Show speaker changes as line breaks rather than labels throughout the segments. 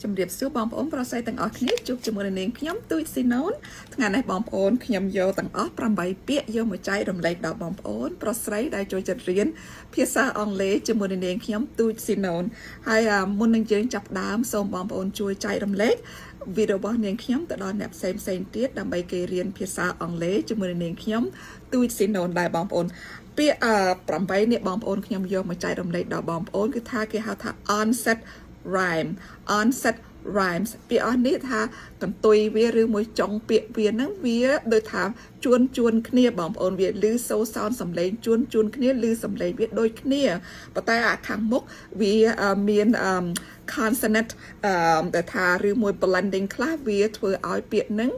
ជំរាបសួរបងប្អូនប្រុសស្រីទាំងអស់គ្នាជួបជាមួយនឹងនាងខ្ញុំទូចស៊ីណូនថ្ងៃនេះបងប្អូនខ្ញុំយកទាំងអស់8ពាក្យយកមកចែករំលែកដល់បងប្អូនប្រុសស្រីដែលចូលចិត្តរៀនភាសាអង់គ្លេសជាមួយនឹងនាងខ្ញុំទូចស៊ីណូនហើយមុននឹងយើងចាប់ដើមសូមបងប្អូនជួយចែករំលែកវីដេអូរបស់នាងខ្ញុំទៅដល់អ្នកផ្សេងទៀតដើម្បីគេរៀនភាសាអង់គ្លេសជាមួយនឹងនាងខ្ញុំទូចស៊ីណូនដែរបងប្អូនពាក្យ8នេះបងប្អូនខ្ញុំយកមកចែករំលែកដល់បងប្អូនគឺថាគេហៅថា onset onset rhymes ពាក្យអស់នេះថាកន្ទុយវាឬមួយចុងពាក្យវាហ្នឹងវាដូចថាជួនគ្នាបងប្អូនវាឮសូរសោនសំឡេងជួនគ្នាឮសំឡេងវាដូចគ្នាប៉ុន្តែអាខាងមុខវាមាន consonant ដែលថាឬមួយ blending ខ្លះវាធ្វើឲ្យពាក្យហ្នឹង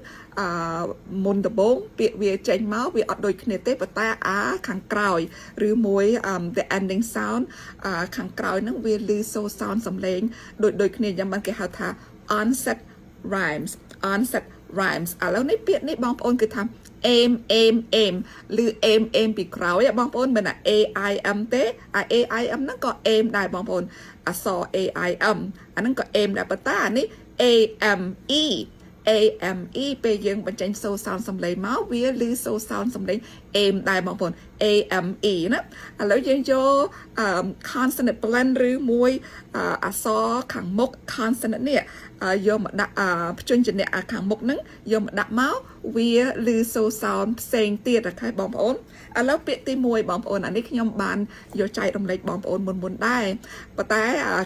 មុនដំបូងពាក្យវាចេញមកវាអត់ដូចគ្នាទេប៉ុន្តែខាងក្រោយឬមួយ the ending sound ខាងក្រោយហ្នឹងវាឮសូរសោនសំឡេងដូចគ្នាយ៉ាងបានគេហៅថា onset rhymes ឥឡូវនេះពាក្យនេះបងប្អូនគឺថា aim ឬ aim ពីក្រោយបងប្អូនមិន aim ទេaim ហ្នឹងក៏ aim ដែរបងប្អូនអក្សរ aim អាហ្នឹងក៏ aim ដែរប៉ុន្តែអានេះ ame ពេលយើងបញ្ចេញសូរសោនសំឡេងមកវាឮសូរសោនសំឡេង aim ដែរបងប្អូន ame ណាឥឡូវយើងយក consonant blend ឬមួយអក្សរខាងមុខ consonant នេះយកមកដាក់ភ្ជញ្ជនៈខាងមុខហ្នឹងយកមកដាក់មកវាឮសូរសោនផ្សេងទៀតអូខេបងប្អូនឥឡូវពាក្យទី1បងប្អូនអានេះខ្ញុំបានយកចែករំលែកបងប្អូនមុនដែរប៉ុន្តែ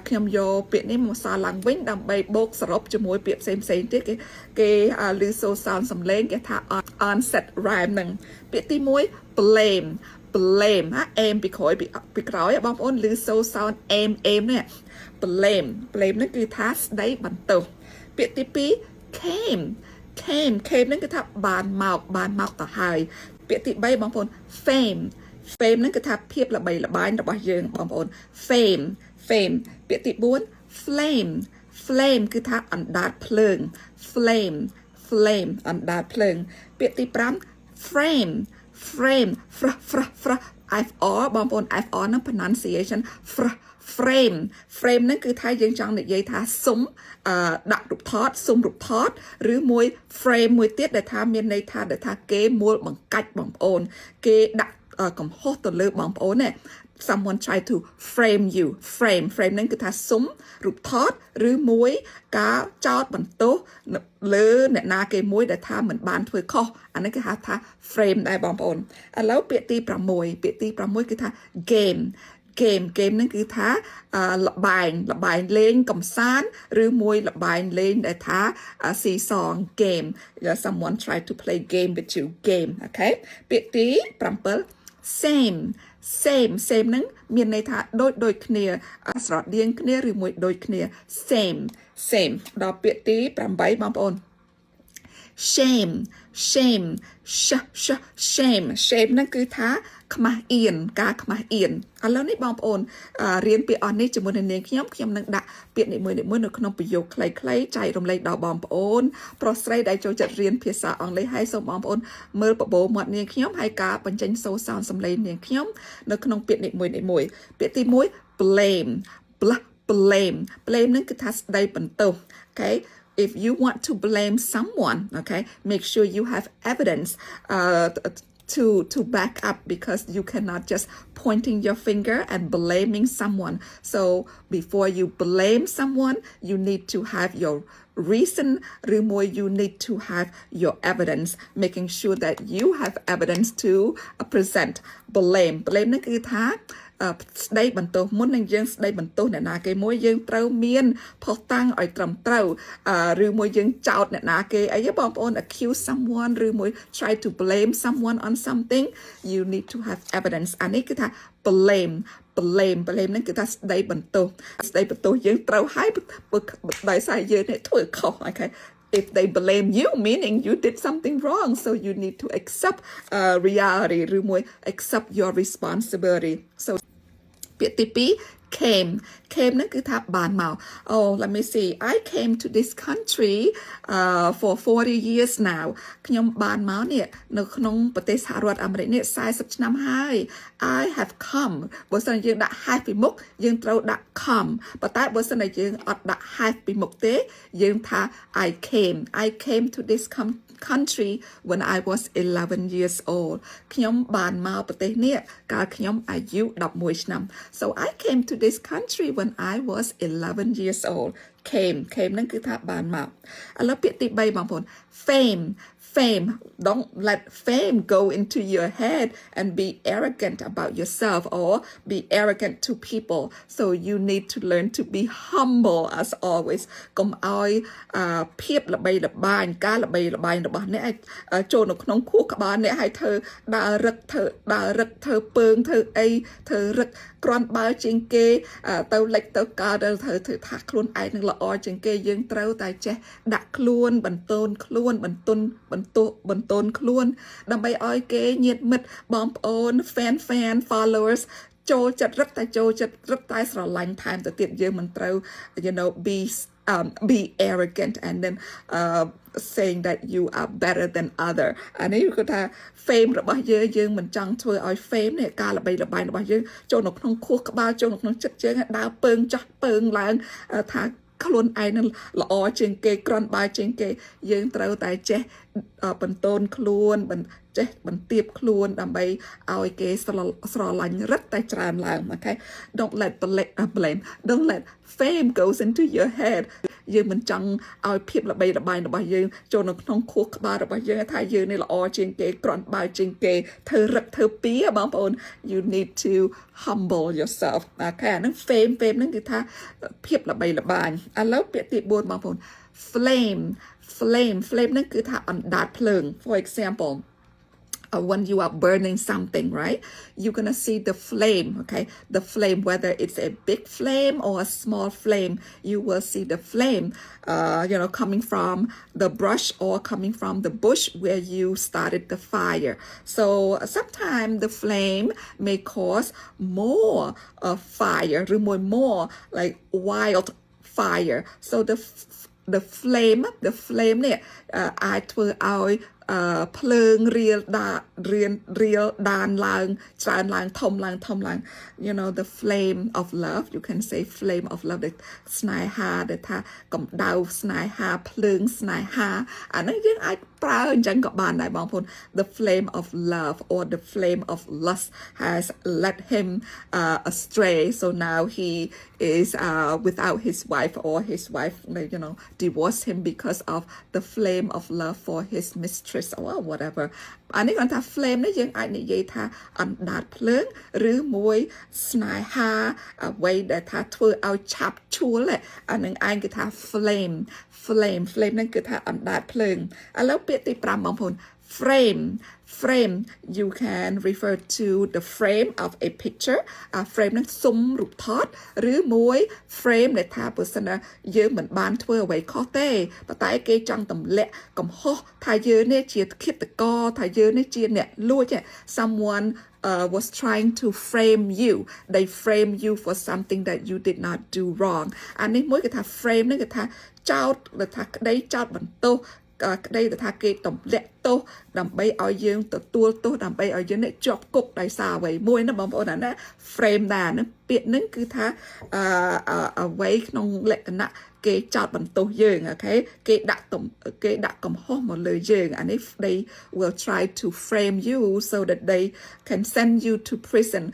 ខ្ញុំយកពាក្យនេះមកសារឡើងវិញដើម្បីបូកសរុបជាមួយពាក្យផ្សេងទៀតគេឮសូរសោនសំឡេងគេថា onset rhyme ហ្នឹងពាក្យទី1 blame ណា aim ពីក្រោយបងប្អូនឮសូរសោន aim នេះ blame ហ្នឹងគឺថាស្ដីបន្ទោសពាក្យទី2 came ហ្នឹងគឺថាបានមកទៅហើយពាក្យទី3បងប្អូន fame ហ្នឹងគឺថាភាពល្បីល្បាញរបស់យើងបងប្អូន fame ពាក្យទី4 flame គឺថាអណ្ដាតភ្លើង flame អណ្ដាតភ្លើងពាក្យទី5 frame FR បងប្អូន FR ហ្នឹង pronunciation frame ហ្នឹងគឺថាយើងចង់និយាយថាសុំដាក់រូបថតសុំរូបថតឬមួយ frame មួយទៀតដែលថាមានន័យថាគេមួលបង្កាច់បងប្អូនគេដាក់កំហុសទៅលើបងប្អូនណា someone try to frame you frame ហ្នឹងគឺថាសុំរូបថតឬមួយការចោទបន្ទោសលើអ្នកណាគេមួយដែលថាមិនបានធ្វើខុសអានេះគេហៅថា frame ដែរបងប្អូនឥឡូវពាក្យទី6គឺថា game ហ្នឹងគឺថាល្បែងលេងកំសាន្តឬមួយល្បែងលេងដែលថាស៊ីសង game someone try to play game with you game អូខេពាក្យទី7 same ហ្នឹងមានន័យថាដូចគ្នាស្រដៀងគ្នាឬមួយដូចគ្នា same ដល់ពាក្យទី8បងប្អូន shame ហ្នឹងគឺថាខ្មាស់អៀនការខ្មាស់អៀនឥឡូវនេះបងប្អូនរៀនពាក្យអស់នេះជាមួយនឹងនាងខ្ញុំនឹងដាក់ពាក្យនីមួយនៅក្នុងប្រយោគខ្លីៗចែករំលែកដល់បងប្អូនប្រុសស្រីដែលចូលចិត្តរៀនភាសាអង់គ្លេសហើយសូមបងប្អូនមើលបបោមាត់នាងខ្ញុំហើយការបញ្ចេញសូរសោនសំឡេងនាងខ្ញុំនៅក្នុងពាក្យនីមួយពាក្យទី1 blame ហ្នឹងគឺថាស្ដីបន្ទោស okay if you want to blame someone okay make sure you have evidence to back up because you cannot just pointing your finger and blaming someone so before you blame someone you need to have your reason or more you need to have your evidence making sure that you have evidence to present blame ហ្នឹងគឺថាស្ដីបន្ទោសមុននឹងយើងស្ដីបន្ទោសអ្នកណាគេមួយយើងត្រូវមានផុសតាំងឲ្យត្រឹមត្រូវឬមួយយើងចោទអ្នកណាគេអីបងប្អូន accuse someone ឬមួយ try to blame someone on something you need to have evidence អានេះគឺថា blame ហ្នឹងគឺថាស្ដីបន្ទោសយើងត្រូវឲ្យដោយសារយើងនេះធ្វើខុស okay if they blame you meaning you did something wrong so you need to accept reality ឬមួយ accept your responsibility so ពាក្យទី came นั่นคือថាបានមក oh let me see I came to this country for 40 years now ខ្ញុំបានមកនេះនៅក្នុងប្រទេសសហរដ្ឋអាមេរិកនេះ40ឆ្នាំហើយ I have come បើសិនយើងដាក់ have ពីមុខយើងត្រូវដាក់ come ប៉ុន្តែបើសិនតែយើងអត់ដាក់ have ពីមុខទេយើងថា I came to this country when I was 11 years old ខ្ញុំបានមកប្រទេសនេះកាលខ្ញុំអាយុ11ឆ្នាំ so I came to this country when I was 11 years old came ហ្នឹងគឺថាបានមកឥឡូវពាក្យទី3បងប្អូន fame don't let fame go into your head and be arrogant about yourself or be arrogant to people so you need to learn to be humble as always កុំឲ្យភាពល្បីល្បាញការល្បីល្បាញរបស់អ្នកចូលនៅក្នុងខួរក្បាលអ្នកឲ្យធ្វើដើររឹកធ្វើពើងធ្វើអីធ្វើរឹកគ្រាន់បើជាងគេទៅលិចទៅកើតទៅធ្វើថាខ្លួនឯងនឹងល្អជាងគេយើងត្រូវតែចេះដាក់ខ្លួនបន្ទន់ខ្លួនបន្ទន់ខ្លួនដើម្បីឲ្យគេញាតិមិត្តបងប្អូន fan followers ចូលចិត្តរឹកតែស្រឡាញ់ថែមទៅទៀតយើងមិនត្រូវ you know be arrogant and then saying that you are better than other អានេះគឺថា fame របស់យើងមិនចង់ធ្វើឲ្យ fame នេះការល្បីល្បាញរបស់យើងចូលនៅក្នុងខួរក្បាលចូលនៅក្នុងចិត្តយើងដើរពើងចោះពើងឡើងថាខ្លួនឯងនឹងល្អជាងគេក្រាន់បើជាងគេយើងត្រូវតែចេះបន្ទន់ខ្លួនចេះបន្ទាបខ្លួនដើម្បីឲ្យគេស្រឡាញ់រឹតតែច្រើនឡើងអូខេ don't let fame goes into your head យើងមិនចង់ឲ្យភាពល្បីល្បាញរបស់យើងចូលនៅក្នុងខួរក្បាលរបស់យើងថាយើងនេះល្អជាងគេក្រាន់បើជាងគេធ្វើរឹកធ្វើពីបងប្អូន you need to humble yourself អូខេអានឹង fame ហ្នឹងគឺថាភាពល្បីល្បាញឥឡូវពាក្យទី4បងប្អូន flame ហ្នឹងគឺថាអណ្ដាតភ្លើង for example when you are burning something, right? You're gonna see the flame, okay? The flame, whether it's a big flame or a small flame, you will see the flame, coming from the brush or coming from the bush where you started the fire. So sometimes the flame may cause more fire, more like wildfire. So the flame เนี่ยអាចធ្វើឲ្យភ្លើងរៀលដានឡើងច្រើនឡើងធំឡើង you know the flame of love you can say flame of love ដែលស្នេហាដែលថាកម្ដៅស្នេហាភ្លើងស្នេហាអានេះយើងអាចប្រើអញ្ចឹងក៏បានដែរបងប្អូន the flame of love or the flame of lust has led him astray so now he is without his wife or his wife divorced him because of the flame of love for his mistress or whatever អានេះគាត់ថា flame នេះយើងអាចនិយាយថាអណ្ដាតភ្លើងឬមួយស្នេហាអ្វីដែលថាធ្វើឲ្យឆាប់ឈួលអានឹងឯងគឺថា flame ហ្នឹងគឺថាអណ្ដាតភ្លើងឥឡូវពាក្យទី5បងប្អូន frame you can refer to the frame of a picture frame នឹងស៊ុំរូបថតឬមួយ frame ដែលថាបើសិនណាយើងមិនបានធ្វើអ្វីខុសទេប៉ុន្តែគេចង់ទម្លាក់កំហុសថាយើងនេះជាឃាតករថាយើងនេះជាអ្នកលួច someone was trying to frame you they frame you for something that you did not do wrong អានេះមួយគេថា frame នេះគេថាចោទថាក្តីចោទបន្ទោសក្តីថាគេទម្លាក់ទោសដើម្បីឲ្យយើងទទួលទោសដើម្បីឲ្យយើងនេះជាប់គុកដោយសារអ្វីមួយណាបងប្អូនណា frame ដែរហ្នឹងពាក្យហ្នឹងគឺថាអ្វីក្នុងលក្ខណៈគេចោទបន្ទោសយើងអូខេគេដាក់កំហុសមកលើយើងអានេះ they will try to frame you so that they can send you to prison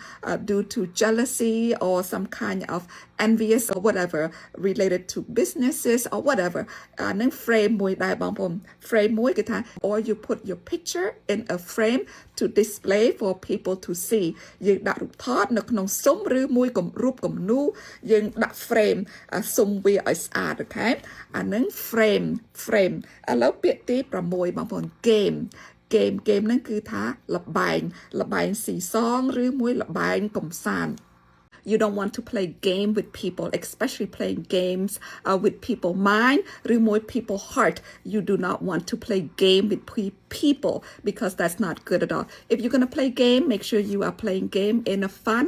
due to jealousy or some kind of envious or whatever related to businesses or whatever អានឹង frame មួយដែរបងប្អូន frame មួយគឺថា or you put your picture in a frame to display for people to see យើងដាក់រូបថតនៅក្នុងស៊ុំឬមួយរូបគំនូរយើងដាក់ frame ស៊ុំវាឲ្យស្អាតអូខេអានឹង frame ឥឡូវពាក្យទី6បងប្អូន game ហ្នឹងគឺថាល្បែងស៊ីសងឬមួយល្បែងកំសាន្ត you don't want to play game with people especially playing games with people mind ឬមួយ people heart you do not want to play game with people because that's not good at all if you're going to play game make sure you are playing game in a fun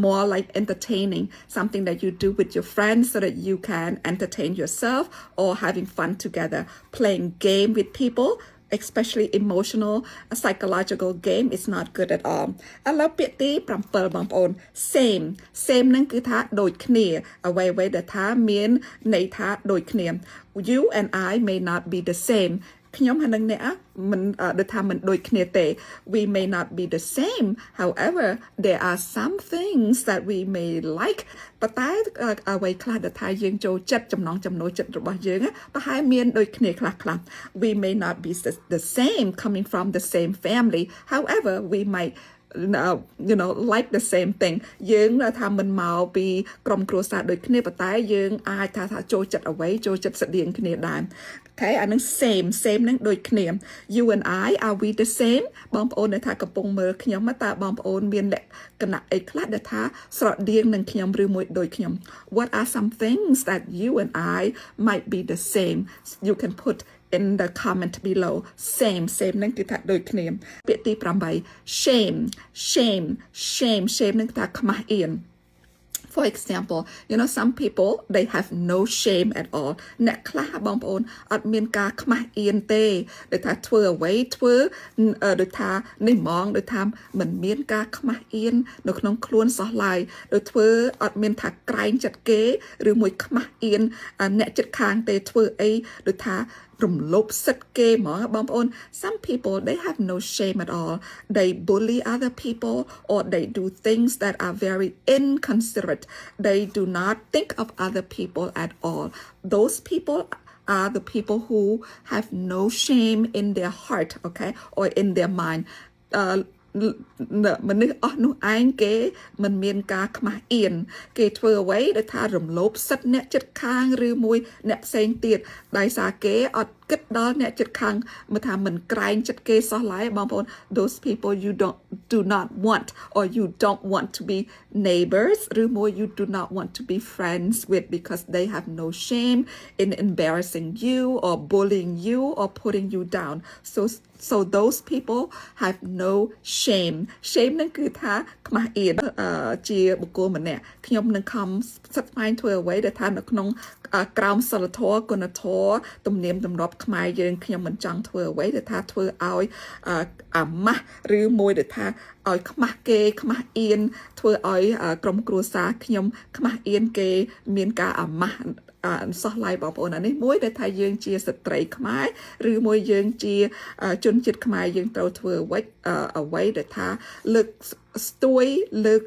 more like entertaining something that you do with your friends so that you can entertain yourself or having fun together playing game with people especially emotional psychological game is not good at all ឥឡូវពាក្យទី7បងប្អូន same ហ្នឹងគឺថាដូចគ្នាអ្វីៗដែលថាមានន័យថាដូចគ្នា you and I may not be the same ខ្ញុំហើយនឹងអ្នកមិនដូចថាមិនដូចគ្នាទេ we may not be the same however there are some things that we may like ប៉ុន្តែអ្វីខ្លះដែលថាយើងចូលចិត្តចំណង់ចំណូលចិត្តរបស់យើងប្រហែលមានដូចគ្នាខ្លះ we may not be the same coming from the same family however we might like the same thing យើងថាមិនមកពីក្រុមគ្រួសារដូចគ្នាប៉ុន្តែយើងអាចថាចូលចិត្តអ្វីចូលចិត្តស្តៀងគ្នាដែរOkay អានឹង same ហ្នឹងដូចគ្នា you and I are we the same បងប្អូនដែលថាកំពុងមើលខ្ញុំតើបងប្អូនមានលក្ខណៈអីខ្លះដែលថាស្រដៀងនឹងខ្ញុំឬមួយដូចខ្ញុំ What are some things that you and I might be the same you can put in the comment below same ហ្នឹងគឺថាដូចគ្នាពាក្យទី8 shame ហ្នឹងគឺថាខ្មាស់អៀនFor example, some people, they have no shame at all. អ្នកខ្លះបងប្អូនអត់មានការខ្មាស់អៀនទេដូចថាធ្វើអ្វីធ្វើដូចថានេះហ្មងដូចថាមិនមានការខ្មាស់អៀននៅក្នុងខ្លួនសោះឡើយដូចធ្វើអត់មានថាក្រែងចិត្តគេឬមួយខ្មាស់អៀនអ្នកចិត្តខាងទេធ្វើអីដូចថារំលោភសិទ្ធិគេហ្មងបងប្អូន some people they have no shame at all they bully other people or they do things that are very inconsiderate they do not think of other people at all those people are the people who have no shame in their heart okay or in their mindមនុស្សអស់នោះឯងគេមិនមានការខ្មាស់អៀនគេធ្វើអ្វីដែលថារំលោភសិទ្ធិអ្នកចិត្តខាងឬមួយអ្នកផ្សេងទៀតដោយសារគេអត់គិតដល់អ្នកចិត្តខាងមកថាមិនក្រែងចិត្តគេសោះឡើយបងប្អូន those people you do not want or you don't want to be neighbors ឬមួយ you do not want to be friends with because they have no shame in embarrassing you or bullying you or putting you down so those people have no shame ហ្នឹងគឺថាខ្មាស់អៀនជាបុគ្គលម្នាក់ខ្ញុំនឹងខំសិក្សាធ្វើអ្វីដែលថានៅក្នុងក្រោមសិលធម៌គុណធម៌ទំនៀមទម្លាប់ខ្មែរយើងខ្ញុំមិនចង់ធ្វើអ្វីដែលថាធ្វើឲ្យអាម៉ាស់ឬមួយដែលថាឲ្យខ្មាស់គេខ្មាស់អៀនធ្វើឲ្យក្រុមគ្រួសារខ្ញុំខ្មាស់អៀនគេមានការអាម៉ាស់សោះឡាយបងប្អូនអានេះមួយដែលថាយើងជាស្ត្រីខ្មែរឬមួយយើងជាជនជាតិខ្មែរយើងត្រូវធ្វើអ្វីដែលថាលើកស្ទួយលើក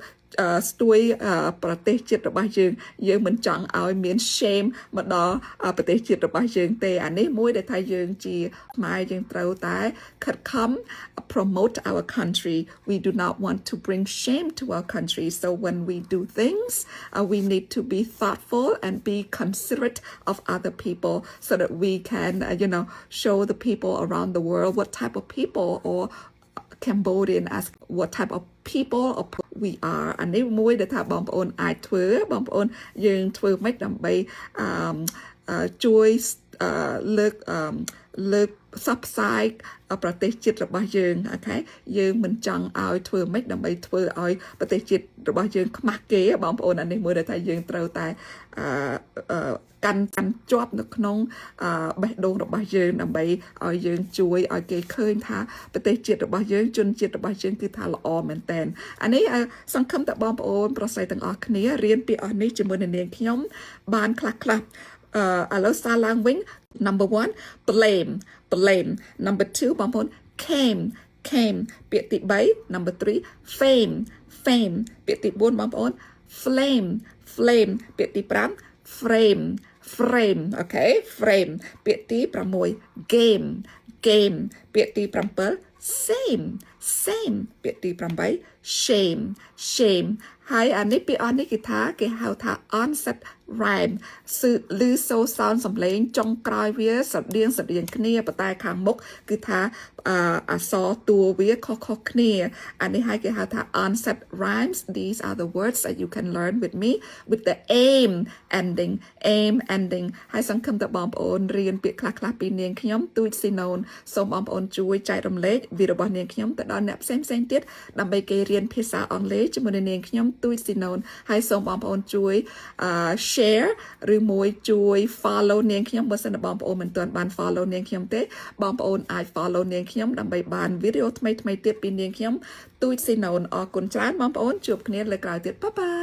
ស្ទួយប្រទេសជាតិរបស់យើងមិនចង់ឲ្យមាន shame មកដល់ប្រទេសជាតិរបស់យើងទេអានេះមួយដែលថាយើងជាខ្មែរយើងត្រូវតែខិតខំ promote our country we do not want to bring shame to our country so when we do things we need to be thoughtful and be considerate of other people so that we can show the people around the world what type of people or Cambodian as what type of people we are អានេះមួយដែលថាបងប្អូនអាចធ្វើបងប្អូនយើងធ្វើម៉េចដើម្បីជួយលើកផ្សព្វផ្សាយប្រទេសជាតិរបស់យើងអូខេយើងមិនចង់ឲ្យធ្វើម៉េចដើម្បីធ្វើឲ្យប្រទេសជាតិរបស់យើងខ្មាស់គេបងប្អូនអានេះមួយដែលថាយើងត្រូវតែកាន់ជាប់នៅក្នុងបេះដូងរបស់យើងដើម្បីឲ្យយើងជួយឲ្យគេឃើញថាប្រទេសជាតិរបស់យើងជនជាតិរបស់យើងគឺថាល្អមែនតើអានេះសង្ឃឹមថាបងប្អូនប្រុសស្រីទាំងអស់គ្នារៀនពីអស់នេះជាមួយនឹងនាងខ្ញុំបានខ្លះឥឡូវសារឡើងវិញ number 1 blame number 2 បងប្អូន came ពាក្យទី3 number 3 fame ពាក្យទី4បងប្អូន flame ពាក្យទី5 frame អូខេ frame ពាក្យទី6 game ពាក្យទី7 same ពាក្យទី8 shame shame ហើយអានេះពីអស់នេះគេហៅថា onset rhyme ឬសូរសោនសំឡេងចុងក្រោយវាស្រដៀងគ្នាប៉ុន្តែខាងមុខគឺថាអក្សរតួវាខុសគ្នាអានេះហើយគេហៅថា onset rhymes these are the words that you can learn with me with the aim ending ហើយសង្ឃឹមថាបងប្អូនរៀនពាក្យខ្លះៗពីនាងខ្ញុំទូចស៊ីណូនសូមបងប្អូនជួយចែករំលែកវីរបស់នាងខ្ញុំទៅដល់អ្នកផ្សេងទៀតដើម្បីគេរៀនភាសាអង់គ្លេសជាមួយនឹងនាងខ្ញុំទូចស៊ីណូនហើយសូមបងប្អូនជួយ share ឬមួយជួយ follow នាងខ្ញុំបើសិនបងប្អូនមិនទាន់បាន follow នាងខ្ញុំទេបងប្អូនអាច follow នាងខ្ញុំដើម្បីបានវីដេអូថ្មីទៀតពីនាងខ្ញុំទូចស៊ីណូនអរគុណច្រើនបងប្អូនជួបគ្នាលើក្រោយទៀតបាយបាយ